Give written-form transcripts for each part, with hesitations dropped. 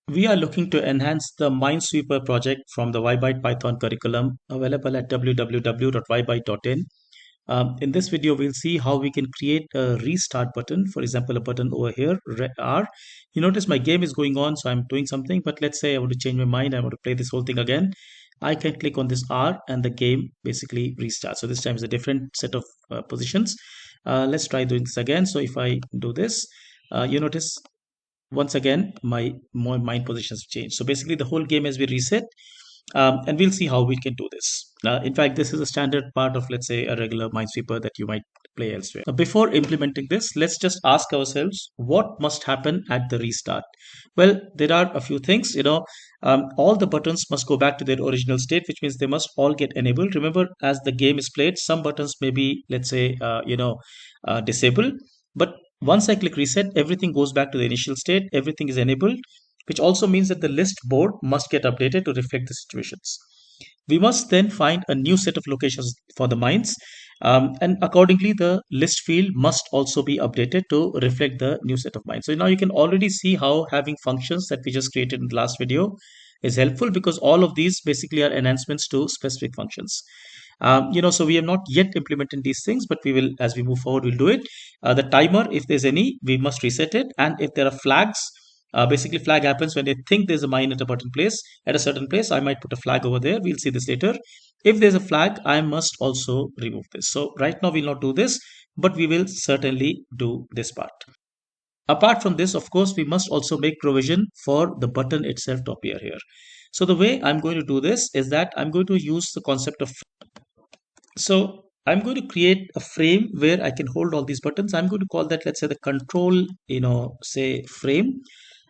We are looking to enhance the Minesweeper project from the YByte Python curriculum available at www.ybyte.in. In this video, we'll see how we can create a restart button. For example, a button over here, R. You notice my game is going on, so I'm doing something. But let's say I want to change my mind. I want to play this whole thing again. I can click on this R and the game basically restarts. So this time is a different set of positions. Let's try doing this again. So if I do this, you notice once again my mind positions change. So basically the whole game has been reset, and we'll see how we can do this. In fact, this is a standard part of, let's say, a regular Minesweeper that you might play elsewhere. Before implementing this, let's just ask ourselves what must happen at the restart. Well, there are a few things. All the buttons must go back to their original state, which means they must all get enabled. Remember, as the game is played, some buttons may be, let's say, disabled, but once I click reset, everything goes back to the initial state, everything is enabled, which also means that the list board must get updated to reflect the situations. We must then find a new set of locations for the mines, and accordingly the list field must also be updated to reflect the new set of mines. So now you can already see how having functions that we just created in the last video is helpful, because all of these basically are enhancements to specific functions. So we have not yet implemented these things, but we will, as we move forward, we'll do it. The timer, if there's any, we must reset it. And if there are flags, basically flag happens when they think there's a mine at a button place, at a certain place. I might put a flag over there. We'll see this later. If there's a flag, I must also remove this. So right now we'll not do this, but we will certainly do this part. Apart from this, of course, we must also make provision for the button itself to appear here. So the way I'm going to do this is that I'm going to use the concept of, so I'm going to create a frame where I can hold all these buttons. I'm going to call that, let's say, the control, say frame.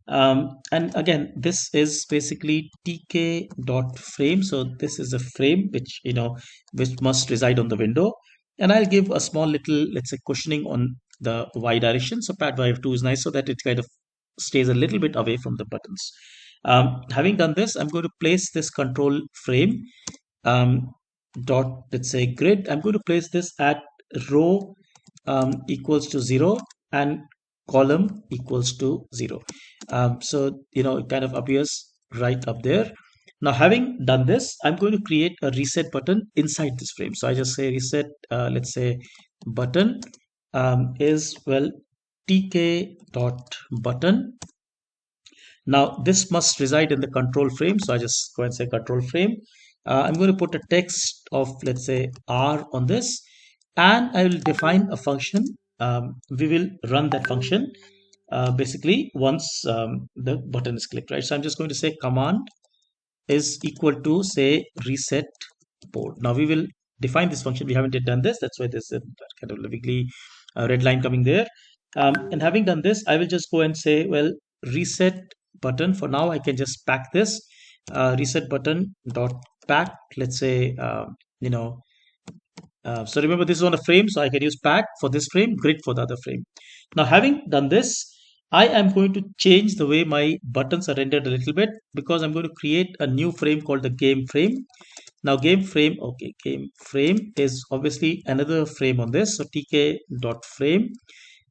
And again, this is basically tk dot frame. So this is a frame which must reside on the window. And I'll give a small little, let's say, cushioning on the y direction. So pad y2 is nice so that it kind of stays a little bit away from the buttons. Having done this, I'm going to place this control frame dot, let's say, grid. I'm going to place this at row equals to 0 and column equals to 0. So it kind of appears right up there. Now, having done this, I'm going to create a reset button inside this frame. So I just say reset, let's say button is, well, tk dot button. Now this must reside in the control frame. So I just go and say control frame. I'm going to put a text of, let's say, R on this, and I will define a function. We will run that function basically once the button is clicked, right? So I'm just going to say command is equal to, say, reset board. Now we will define this function. We haven't yet done this. That's why there's a kind of wiggly red line coming there. And having done this, I will just go and say, well, reset button. For now, I can just pack this reset button dot pack. Let's say, so remember, this is on a frame, so I can use pack for this frame, grid for the other frame. Now, having done this, I am going to change the way my buttons are rendered a little bit, because I'm going to create a new frame called the game frame. Now, game frame is obviously another frame on this. So tk dot frame.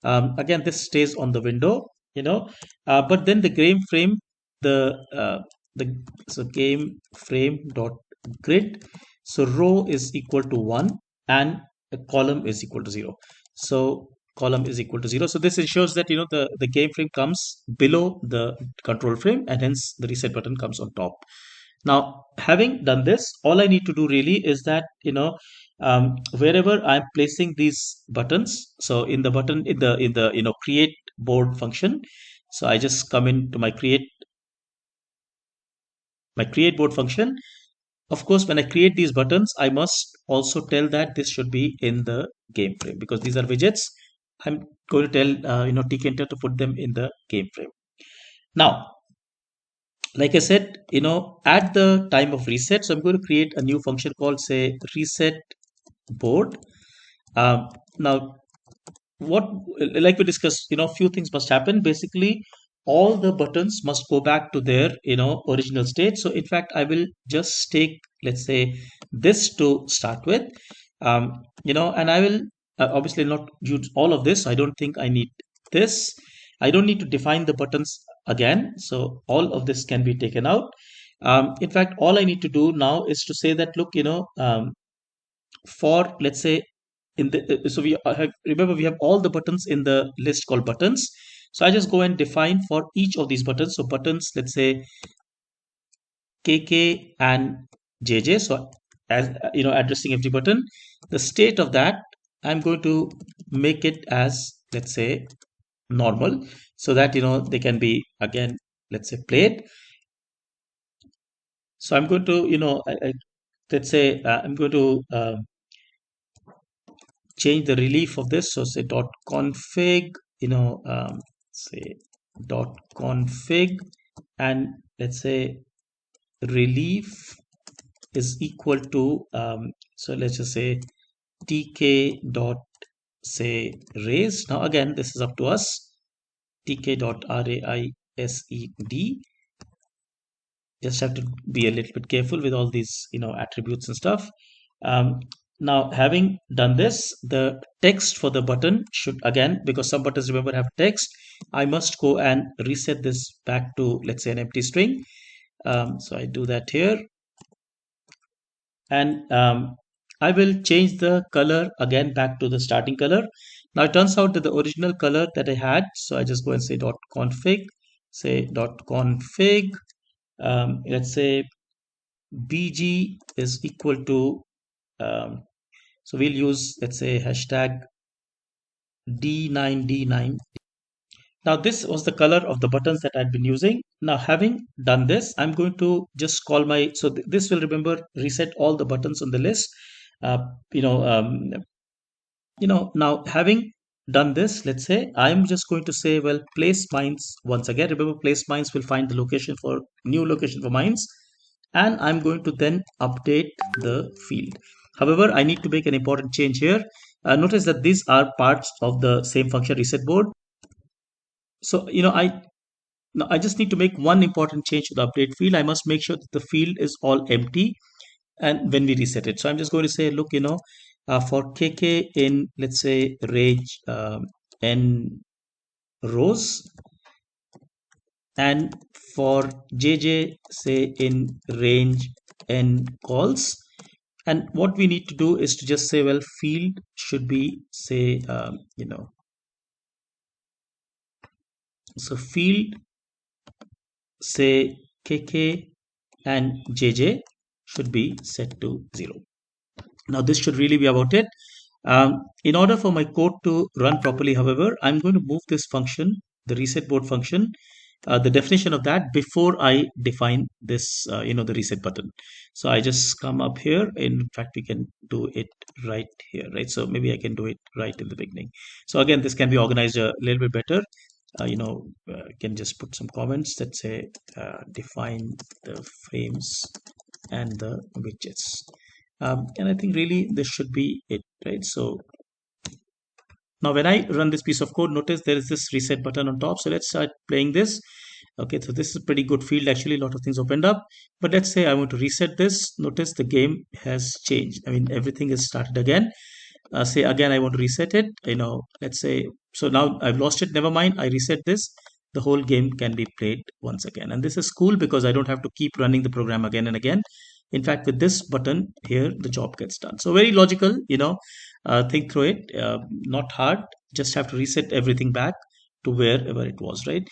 Again, this stays on the window, but then the game frame, so game frame dot grid. So row is equal to 1 and a column is equal to 0. So column is equal to 0. So this ensures that the game frame comes below the control frame, and hence the reset button comes on top. Now, having done this, all I need to do really is that wherever I'm placing these buttons, so in the button in the create board function, so I just come into my create board function. Of course, when I create these buttons, I must also tell that this should be in the game frame, because these are widgets. I'm going to tell tkinter to put them in the game frame. Now, like I said, at the time of reset, so I'm going to create a new function called, say, reset board. Now, like we discussed, few things must happen. Basically, all the buttons must go back to their original state. So in fact, I will just take, let's say, this to start with, and I will obviously not use all of this. I don't think I need this. I don't need to define the buttons again. So all of this can be taken out. In fact, all I need to do now is to say that, look, for let's say in the so we have, remember we have all the buttons in the list called buttons. So I just go and define for each of these buttons. So buttons, let's say KK and JJ. So as addressing every button, the state of that I'm going to make it as, let's say, normal, so that they can be again, let's say, played. So I'm going to let's say I'm going to change the relief of this. So say dot config, say dot config, and let's say relief is equal to so let's just say tk dot say raise. Now again, this is up to us. tk dot raised. Just have to be a little bit careful with all these attributes and stuff. um, Now, having done this, the text for the button should, again, because some buttons, remember, have text, I must go and reset this back to, let's say, an empty string. So I do that here, and I will change the color again back to the starting color. Now it turns out that the original color that I had, so I just go and say dot config, say dot config, let's say bg is equal to so we'll use, let's say, hashtag d9d9. Now this was the color of the buttons that I'd been using. Now having done this, I'm going to just call my, so this will, remember, reset all the buttons on the list. uh, you know um, now having done this, let's say I'm just going to say, well, place mines once again. Remember, place mines will find the location for new location for mines, and I'm going to then update the field. However, I need to make an important change here. Notice that these are parts of the same function, reset board. So I just need to make one important change to the update field. I must make sure that the field is all empty and when we reset it. So I'm just going to say, look, for KK in, let's say, range n rows, and for JJ, say, in range n calls. And what we need to do is to just say, well, field should be, say, so field, say, KK and JJ should be set to 0. Now this should really be about it. In order for my code to run properly, however, I'm going to move this function, the reset board function, the definition of that, before I define this, the reset button. So I just come up here. In fact, we can do it right here, right? So maybe I can do it right in the beginning. So again, this can be organized a little bit better. Can just put some comments that say define the frames and the widgets. And I think really this should be it, right? So now when I run this piece of code, notice there is this reset button on top. So let's start playing this. Okay, so this is a pretty good field. Actually, a lot of things opened up. But let's say I want to reset this. Notice the game has changed. I mean, everything is started again. Say again, I want to reset it. Let's say, so now I've lost it. Never mind. I reset this. The whole game can be played once again. And this is cool because I don't have to keep running the program again and again. In fact, with this button here, the job gets done. So very logical, think through it, not hard. Just have to reset everything back to wherever it was, right?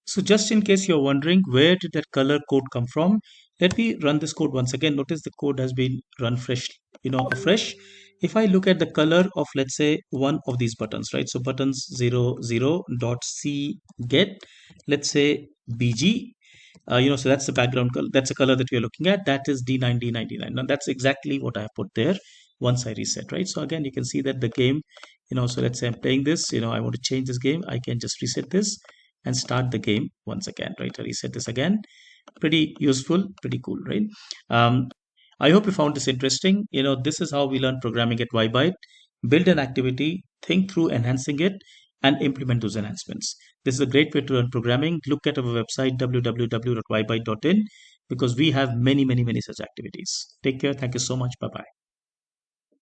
So just in case you're wondering, where did that color code come from? Let me run this code once again. Notice the code has been run fresh, afresh. If I look at the color of, let's say, one of these buttons, right? So buttons 00 dot c get, let's say bg, so that's the background color. That's the color that we are looking at. That is D9D99. Now that's exactly what I have put there once I reset, right? So again, you can see that the game, so let's say I'm playing this, I want to change this game. I can just reset this and start the game once again, right? I reset this again. Pretty useful, pretty cool, right? I hope you found this interesting. This is how we learn programming at YByte. Build an activity, think through enhancing it, and implement those enhancements. This is a great way to learn programming. Look at our website www.ybyte.in because we have many, many, many such activities. Take care. Thank you so much. Bye-bye.